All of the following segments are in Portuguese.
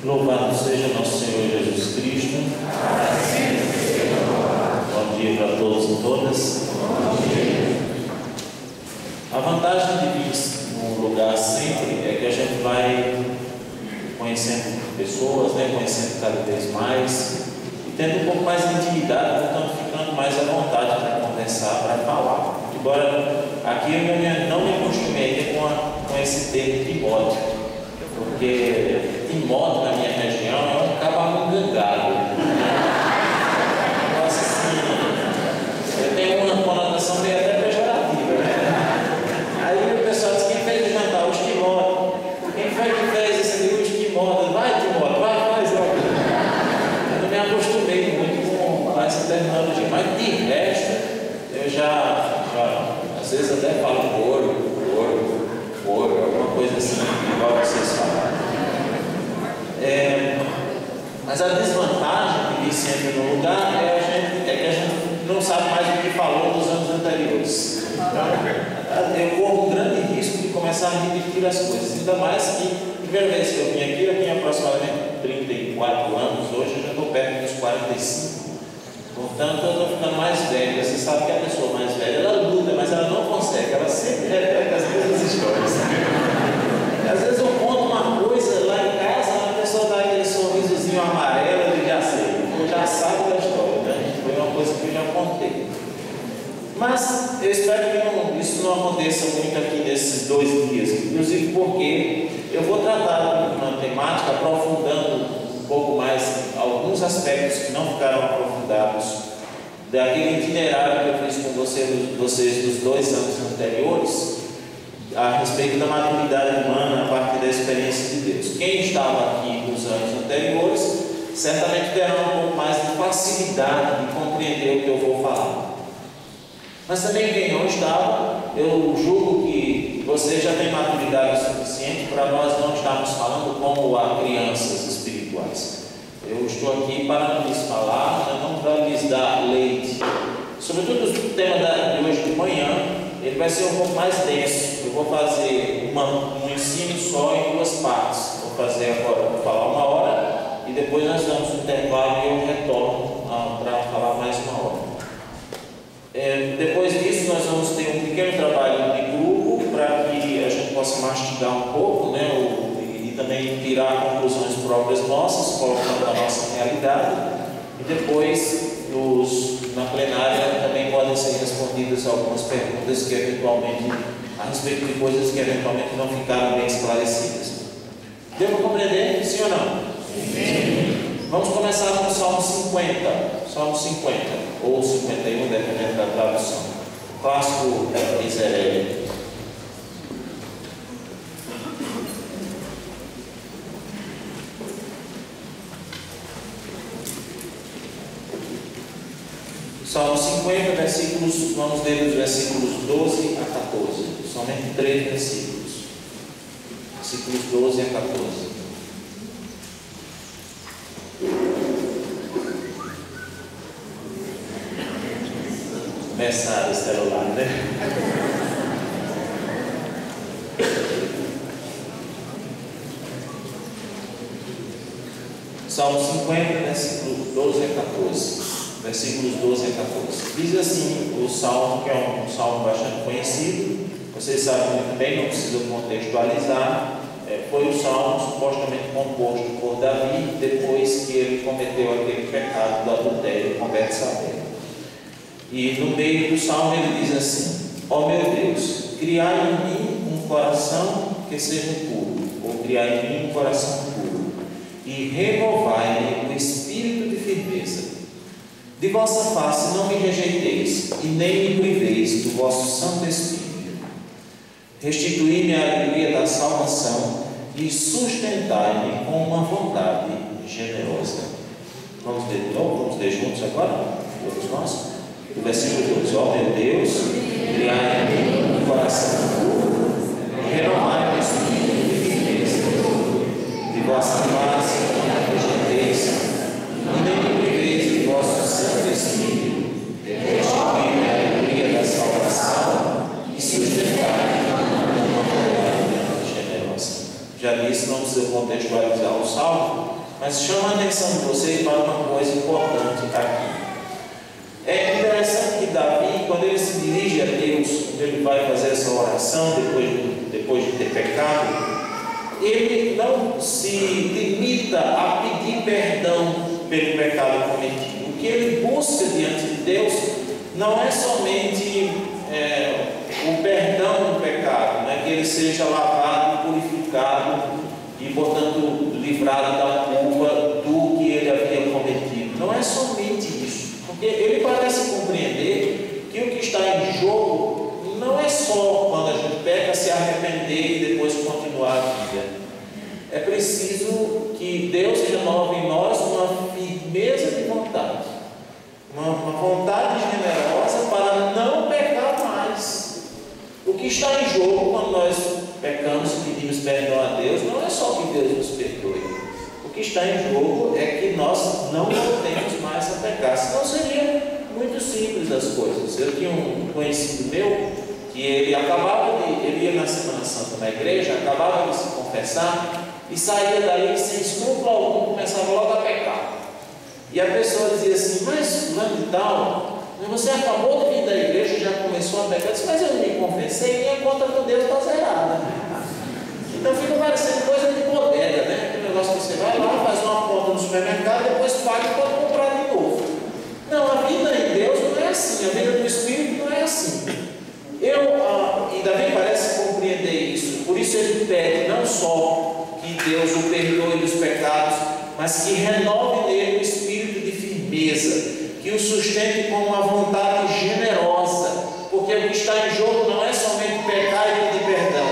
Louvado seja nosso Senhor Jesus Cristo. Bom dia para todos e todas. A vantagem de vir num lugar sempre é que a gente vai conhecendo pessoas, conhecendo cada vez mais e tendo um pouco mais de intimidade, portanto ficando mais à vontade para conversar, para falar. Embora aqui eu não me acostumei ainda com esse termo Timóteo, porque Timóteo na minha região é um cavalo gangado. Nossa, assim, eu tenho uma conotação meio até pejorativa, Aí o pessoal diz: quem fez o jantar? Os Timóteo. Quem foi que fez esse livro? Os Timóteo. Vai, Timóteo, faz logo. Eu não me acostumei muito com essa terminologia, mas de resto, eu já às vezes até falo couro, alguma coisa assim, igual vocês falaram. Mas a desvantagem de vir sempre no lugar é que a gente não sabe mais o que falou nos anos anteriores. Eu corro um grande risco de começar a repetir as coisas, ainda mais que a primeira vez que eu vim aqui, eu tinha aproximadamente 34 anos, hoje eu já estou perto dos 45. Portanto, eu estou ficando mais velho. Você sabe que a pessoa mais velha, ela luta, mas ela não consegue, ela sempre repete as mesmas histórias. Às vezes eu conto uma coisa lá em casa, a pessoa dá aquele sorrisozinho amarelo e já sei, eu já sabe da história, Foi uma coisa que eu já contei. Mas eu espero que isso não aconteça muito aqui nesses 2 dias, inclusive porque eu vou tratar de uma temática aprofundando um pouco mais alguns aspectos que não ficaram aprofundados daquele itinerário que eu fiz com vocês dos 2 anos anteriores, a respeito da maturidade humana a partir da experiência de Deus. Quem estava aqui nos anos anteriores certamente terá um pouco mais de facilidade de compreender o que eu vou falar. Mas também quem não estava, eu julgo que você já tem maturidade suficiente para nós não estarmos falando como a crianças espirituais. Eu estou aqui para lhes falar, não para lhes dar leite. Sobretudo o tema de hoje de manhã, ele vai ser um pouco mais denso. Eu vou fazer um ensino só em 2 partes. Vou fazer agora, vou falar 1 hora e depois nós damos um intervalo e eu retorno para falar mais 1 hora. Depois disso nós vamos ter um pequeno trabalho de grupo para que a gente possa mastigar um pouco, e também tirar conclusões próprias nossas, colocando a nossa realidade, e depois na plenária também podem ser respondidas algumas perguntas que eventualmente, a respeito de coisas que eventualmente não ficaram bem esclarecidas. Deu para compreender? Sim ou não? Sim. Vamos começar com o Salmo 50. Salmo 50, ou 51, dependendo da tradução. O clássico Miserere. Salmo 50, versículos, vamos ler os versículos 12 a 14. Somente 3 versículos. Versículos 12 a 14. Começar o celular, Salmo 50, versículos 12 a 14. Versículos 12 a 14. Diz assim o Salmo, que é um Salmo bastante conhecido. Vocês sabem muito bem, não precisa contextualizar. Foi o Salmo supostamente composto por Davi, depois que ele cometeu aquele pecado do adultério com Betsabé. E no meio do Salmo ele diz assim: ó meu Deus, criai em mim um coração que seja puro, ou criai em mim um coração puro, e renovai-me o espírito de firmeza. De vossa face não me rejeiteis, e nem me priveis do vosso Santo Espírito. Restituí-me a alegria da salvação, e sustentai-me com uma vontade generosa. Vamos ler de novo? Vamos ler juntos agora? Todos nós? O versículo 12: ó meu Deus, criai em mim um coração puro, e renovai o espírito de firmeza. De vossa face não me rejeiteis, e nem me priveis do vosso Santo Espírito. Restituí-me a alegria da salvação, e sustentai-me com uma vontade generosa. Já disse, não precisa contextualizar o salmo, mas chama a atenção de vocês para uma coisa importante aqui. É interessante que Davi, quando ele se dirige a Deus, quando ele vai fazer essa oração depois de ter pecado, ele não se limita a pedir perdão pelo pecado cometido. O que ele busca diante de Deus não é somente o perdão do pecado, né? Que ele seja lavado, purificado e, portanto, livrado da culpa do que ele havia cometido. Não é somente isso, porque ele parece compreender que o que está em jogo não é só quando a gente peca, se arrepender e depois continuar a vida. É preciso que Deus renove em nós uma firmeza de vontade, uma vontade generosa para não pecar mais. O que está em jogo quando nós pecamos e pedimos perdão a Deus não é só que Deus nos perdoe. O que está em jogo é que nós não voltemos mais a pecar. Senão seria muito simples as coisas. Eu tinha um conhecido meu que ele ia na Semana Santa na igreja, acabava de se confessar e saía daí sem escrúpulo algum, começava logo a pecar. E a pessoa dizia assim: mas fulano de tal, você acabou de vir da igreja e já começou a pecar. Eu disse: mas eu me confessei, minha conta com Deus está zerada. Então fica parecendo coisa de bodega, né? Aquele negócio que você vai lá, faz uma conta no supermercado, depois paga e pode comprar de novo. Não, a vida em Deus não é assim, a vida do Espírito não é assim. E Davi parece compreender isso, por isso ele pede não só que Deus o perdoe dos pecados, mas que renove nele o espírito de firmeza, que o sustente com uma vontade generosa, porque o que está em jogo não é somente pecar e pedir perdão,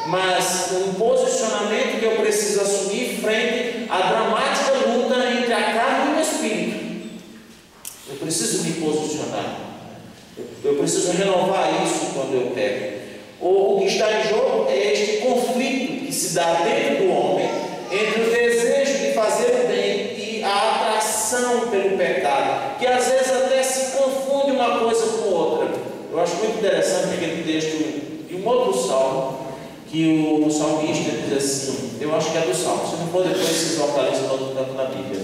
mas um posicionamento que eu preciso assumir frente à dramática luta entre a carne e o espírito. Eu preciso me posicionar, eu preciso renovar isso quando eu peco. O que está em jogo é este conflito que se dá dentro do homem entre o desejo de fazer o bem e a atração pelo pecado, que às vezes até se confunde uma coisa com outra. Eu acho muito interessante aquele texto de um outro salmo, que o salmista diz assim, eu acho que é do salmo, se não for depois vocês localizam no outro canto na Bíblia.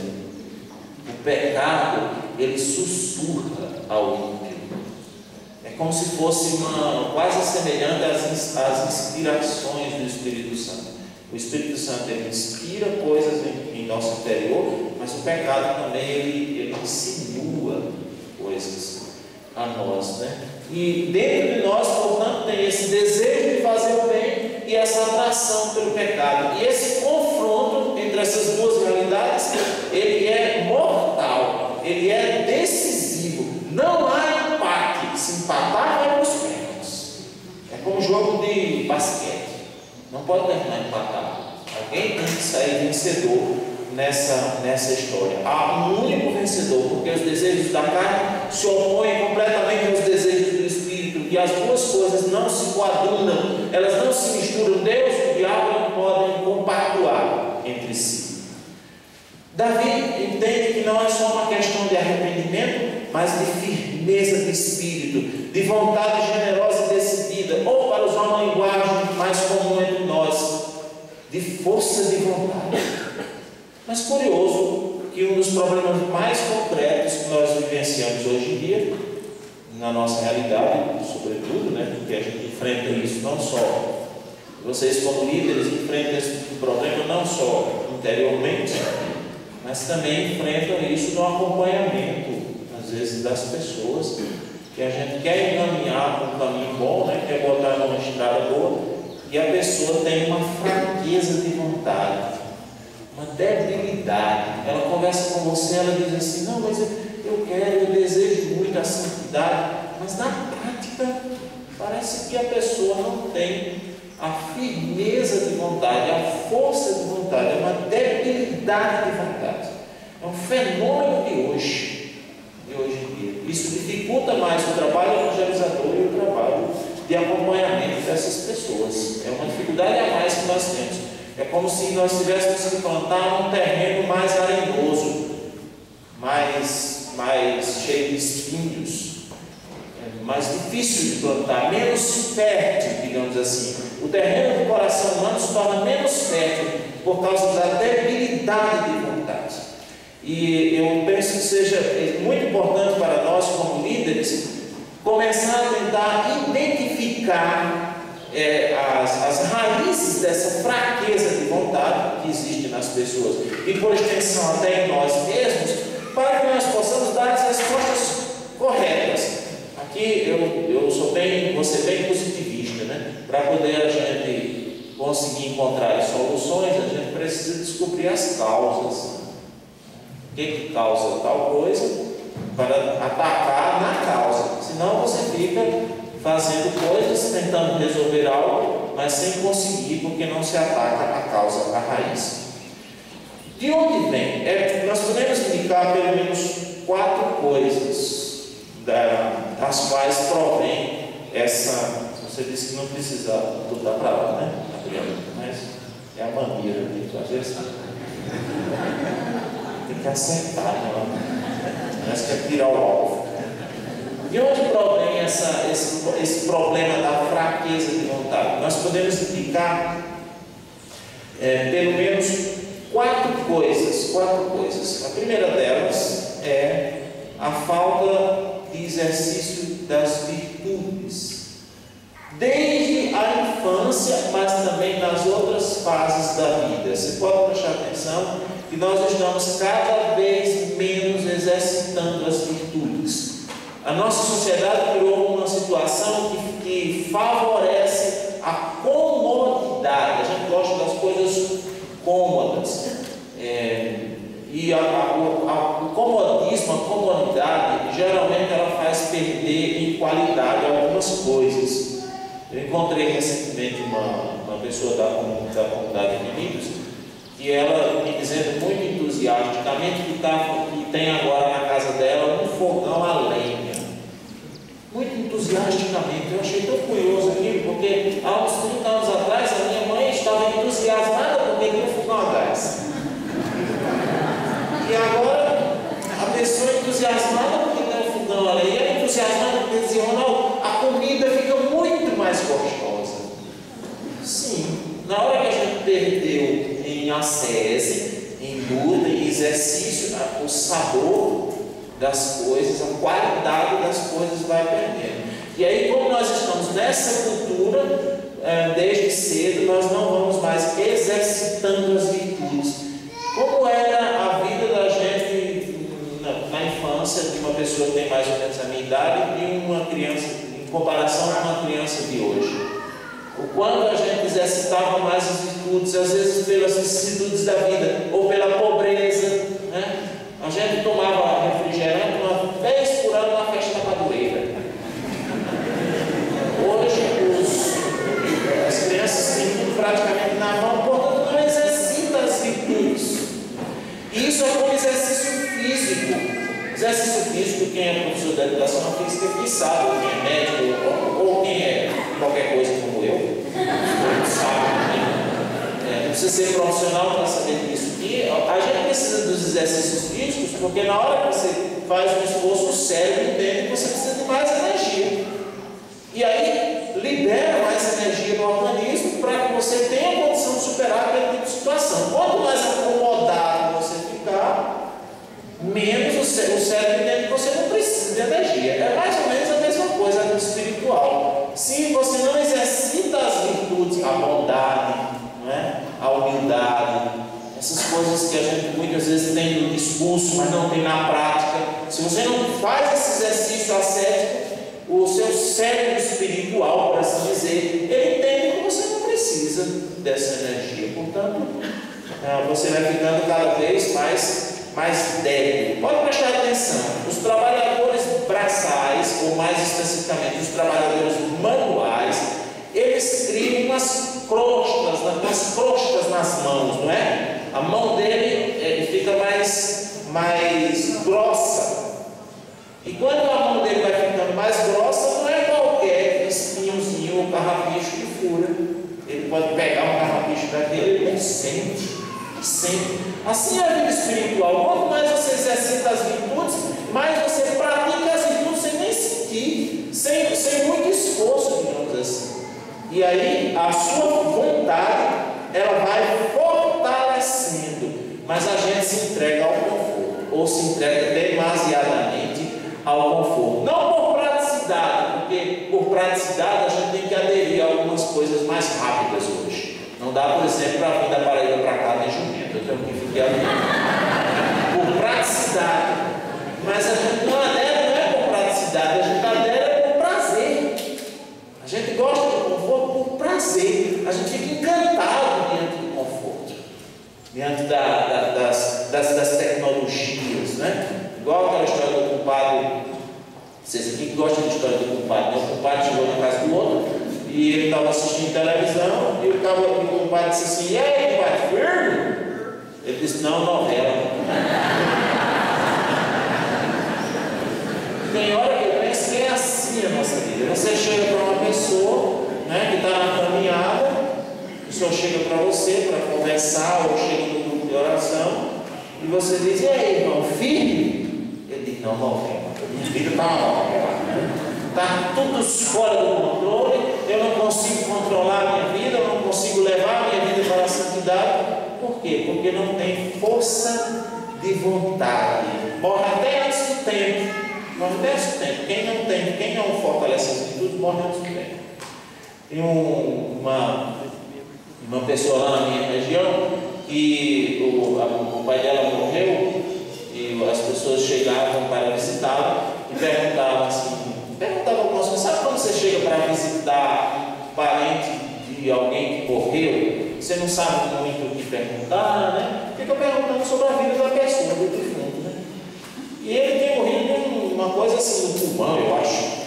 O pecado, ele sussurra ao ímpio. É como se fosse quase semelhante às inspirações do Espírito Santo. O Espírito Santo, ele inspira coisas em nosso interior, mas o pecado também ele insinua coisas a nós, né? E dentro de nós, portanto, tem esse desejo de fazer o bem e essa atração pelo pecado. E esse confronto entre essas duas realidades, ele é mortal, ele é decisivo. Não há empate. Se empatar, vai para os pênaltis. É como um jogo de basquete. Não pode terminar empatado. Alguém tem que sair vencedor nessa história. Há um único vencedor, porque os desejos da carne se opõem completamente aos desejos do Espírito, e as duas coisas não se coadunam, elas não se misturam. Deus e o diabo não podem compactuar entre si. Davi entende que não é só uma questão de arrependimento, mas de firmeza de espírito, de vontade generosa e decidida, ou, para usar uma linguagem mais comum entre nós, de força de vontade. Mas curioso que um dos problemas mais concretos que nós vivenciamos hoje em dia, na nossa realidade, sobretudo, né, porque a gente enfrenta isso não só, vocês como líderes enfrentam esse problema não só interiormente, mas também enfrentam isso no acompanhamento, às vezes, das pessoas, que a gente quer encaminhar para um caminho bom, né, quer botar numa estrada boa, e a pessoa tem uma fraqueza de vontade, uma debilidade. Ela conversa com você, ela diz assim: não, mas eu desejo muito a santidade, mas na prática parece que a pessoa não tem a firmeza de vontade, a força de vontade, é uma debilidade de vontade. É um fenômeno de hoje em dia. Isso dificulta mais o trabalho evangelizador e o trabalho de acompanhamento dessas pessoas. É uma dificuldade a mais que nós temos. É como se nós tivéssemos que plantar um terreno mais arenoso, mais cheio de espinhos, mais difícil de plantar, menos fértil, digamos assim. O terreno do coração humano se torna menos fértil por causa da debilidade de vontade. E eu penso que seja muito importante para nós, como líderes, começar a tentar identificar as raízes dessa fraqueza de vontade que existe nas pessoas e, por extensão, até em nós mesmos, para que nós possamos dar as respostas corretas. Aqui vou ser bem positivista, né? Para poder a gente conseguir encontrar soluções, a gente precisa descobrir as causas. O que causa tal coisa, para atacar na causa. Senão você fica fazendo coisas, tentando resolver algo, mas sem conseguir, porque não se ataca a causa, a raiz. De onde vem? Nós podemos indicar pelo menos 4 coisas das quais provém essa. Você disse que não precisa lutar para lá, né, Adriano? Mas é a maneira de fazer isso. Tem que acertar, né? Parece que é tirar o alvo. De onde provém esse problema da fraqueza de vontade? Nós podemos indicar pelo menos 4 coisas. A primeira delas é a falta de exercício das virtudes. Desde a infância, mas também nas outras fases da vida. Você pode prestar atenção que nós estamos cada vez menos exercitando as virtudes. A nossa sociedade criou uma situação que favorece a comodidade. A gente gosta das coisas cômodas. E o comodismo, a comodidade, geralmente ela faz perder em qualidade algumas coisas. Eu encontrei recentemente uma pessoa da comunidade de Minas, e ela me dizendo muito entusiasticamente que tem agora na casa dela um fogão a lenha. Muito entusiasticamente. Eu achei tão curioso aquilo, porque há uns 30 anos atrás a minha mãe estava entusiasmada porque tinha um fogão a gás. E agora a pessoa entusiasmada porque tem um fogão a lenha, entusiasmada porque dizia: não, a comida fica muito mais gostosa. Sim, na hora que a gente perdeu em ascese, em luta, em exercício, o sabor das coisas, a qualidade das coisas vai perdendo. E aí, como nós estamos nessa cultura, desde cedo, nós não vamos mais exercitando as virtudes. Como era a vida da gente na infância, de uma pessoa que tem mais ou menos a minha idade, e uma criança, em comparação com uma criança de hoje? O quanto a gente exercitava mais as virtudes, às vezes pelas vicissitudes da vida, ou pela pobreza, né? A gente tomava refrigerante uma vez por ano na festa da Madureira. Hoje as crianças têm tudo praticamente na mão, portanto não exercita as virtudes. E isso é como exercício físico. Exercício físico, quem é professor da educação física que sabe, quem é médico ou quem é qualquer coisa como eu, sabe, não precisa ser profissional para saber disso. E a gente precisa dos exercícios físicos, porque na hora que você faz um esforço, o cérebro entende que você precisa de mais energia. E aí libera mais energia no organismo para que você tenha a condição de superar aquele tipo de situação. Quanto mais acomodado você ficar, menos o cérebro entende que você não precisa de energia. É mais ou menos a mesma coisa no espiritual. Se você não exercita as virtudes, a bondade, não é? A humildade, essas coisas que a gente muitas vezes tem no discurso, mas não tem na prática, se você não faz esse exercício ascético, o seu cérebro espiritual, por assim dizer, ele entende que você não precisa dessa energia. Portanto, você vai ficando cada vez mais débil. Pode prestar atenção, os trabalhadores braçais, ou mais especificamente os trabalhadores manuais, eles criam umas crostas nas mãos, não é? A mão dele fica mais grossa. E quando a mão dele vai ficando mais grossa, não é qualquer espinhozinho ou carrapicho que fura. Ele pode pegar um carrapicho daquele e sente. Assim é a vida espiritual. Quanto mais você exercita as virtudes, mais você pratica as virtudes sem nem sentir, sem muito esforço, digamos assim. E aí a sua vontade, ela vai fortalecer mas a gente se entrega ao conforto, ou se entrega demasiadamente ao conforto. Não por praticidade, porque por praticidade a gente tem que aderir a algumas coisas mais rápidas hoje. Não dá, por exemplo, para vir da Paraíba para cá de jumento, eu tenho que ficar ali. Por praticidade, mas a gente não adere, não é por praticidade, a gente adere por prazer. A gente gosta do conforto por prazer, a gente fica encantado diante do conforto, diante das tecnologias, né? Igual aquela história do compadre, vocês aqui que gostam de história do compadre, né? O compadre chegou na casa do outro e ele estava assistindo televisão e o compadre disse assim: e aí, compadre, firme? Ele disse: não, novela. Tem hora que eu penso que é assim a nossa vida. Você chega para uma pessoa, né, que está na caminhada, o senhor chega para você para conversar, ou chega no grupo de oração, e você diz: e aí, irmão, firme? Ele diz: não, novela. Minha vida está uma novela. Está tudo fora do controle, eu não consigo controlar a minha vida, eu não consigo levar a minha vida para a santidade. Por quê? Porque não tem força de vontade. Morre até antes do tempo. Morre até antes do tempo. Quem não fortalece as virtudes, morre antes do tempo. Tem uma pessoa lá na minha região que o pai dela morreu e as pessoas chegavam para visitá-la e perguntavam para nós: sabe quando você chega para visitar parente de alguém que morreu, você não sabe muito o que perguntar, né? Fica perguntando sobre a vida da pessoa, do defunto, né? E ele tem morrido de uma coisa assim no pulmão, eu acho.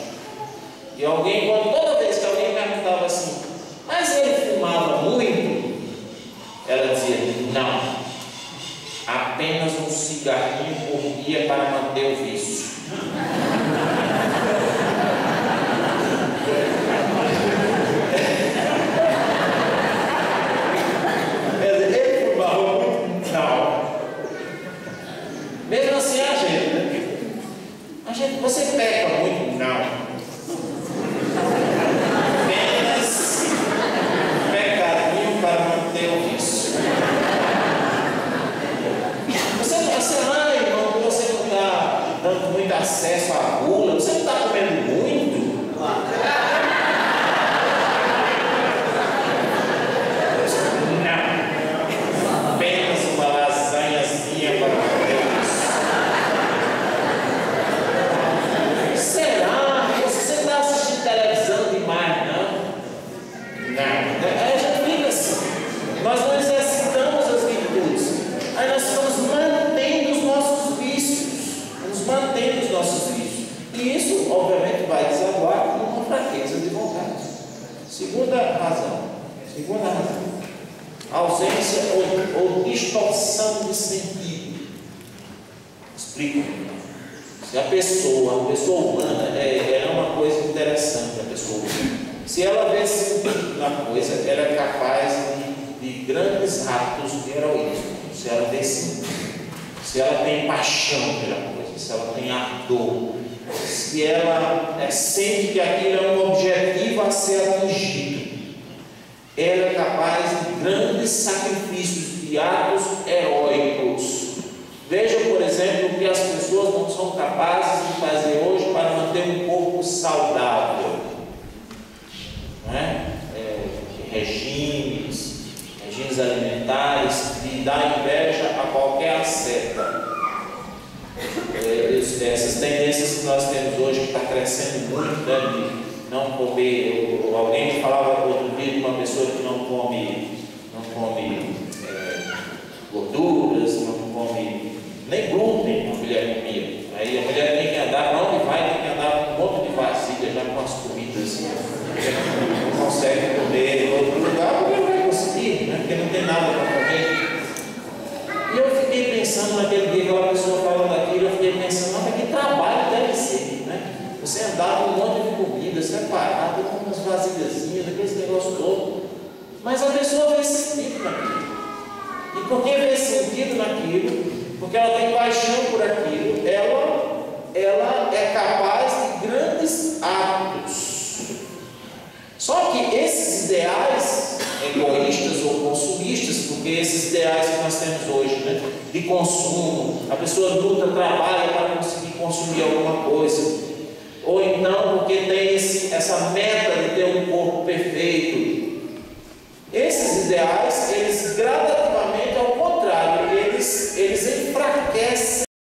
E toda vez que alguém perguntava assim: mas ele fumava muito? Ela dizia: não, apenas um cigarrinho por dia para manter o vício. Ele fumava muito? Não. Mesmo assim, você peca muito? Não. Apenas pecadinho para manter o vício. Você lá, irmão, você não está dando muito acesso à gula, você não está comendo muito? Não. Apenas uma lasanhazinha para manter o vício. Será? Você está assistindo televisão demais, não? Não. Aí a gente fica assim. Nós não exercitamos as virtudes. Aí nós estamos mantendo os nossos vícios. E isso, obviamente, vai desaguar com uma fraqueza de vontade. Segunda razão. Ausência ou distorção de sentido. Explico. Se a pessoa humana é uma coisa interessante, a pessoa humana. Se ela vê sentido na coisa, ela é capaz de grandes atos de heroísmo. Se ela vê sentido, se ela tem paixão pela coisa, se ela tem ardor, se ela sente que aquilo é um objetivo a ser atingido, ela é capaz de grandes sacrifícios, de atos heróicos. Veja, por exemplo, o que as pessoas não são capazes de fazer hoje para manter um corpo saudável, né? Regimes alimentares, de dar inveja a qualquer asceta. Essas tendências que nós temos hoje, que está crescendo muito, né, de não comer. Alguém me falava outro dia de uma pessoa que não come gorduras, não come nem glúten, a mulher comia. Aí a mulher tem que andar, para onde vai, tem que andar com um monte de vasilha, já com as comidas. Não consegue comer em outro lugar, porque não vai conseguir, né? Porque não tem nada para comer. E eu fiquei pensando naquele dia que aquela pessoa falando aquilo, eu fiquei pensando: mas que trabalho deve ser, né? Você andar com um monte de comida separada, com umas vasilhazinhas, aquele negócio todo. Mas a pessoa vê sentido naquilo. E porque vê sentido naquilo, porque ela tem paixão por aquilo, ela é capaz de grandes atos. Só que esses ideais egoístas ou consumistas, porque esses ideais que nós temos hoje, né, de consumo, a pessoa luta, trabalha para conseguir consumir alguma coisa, ou então porque tem essa meta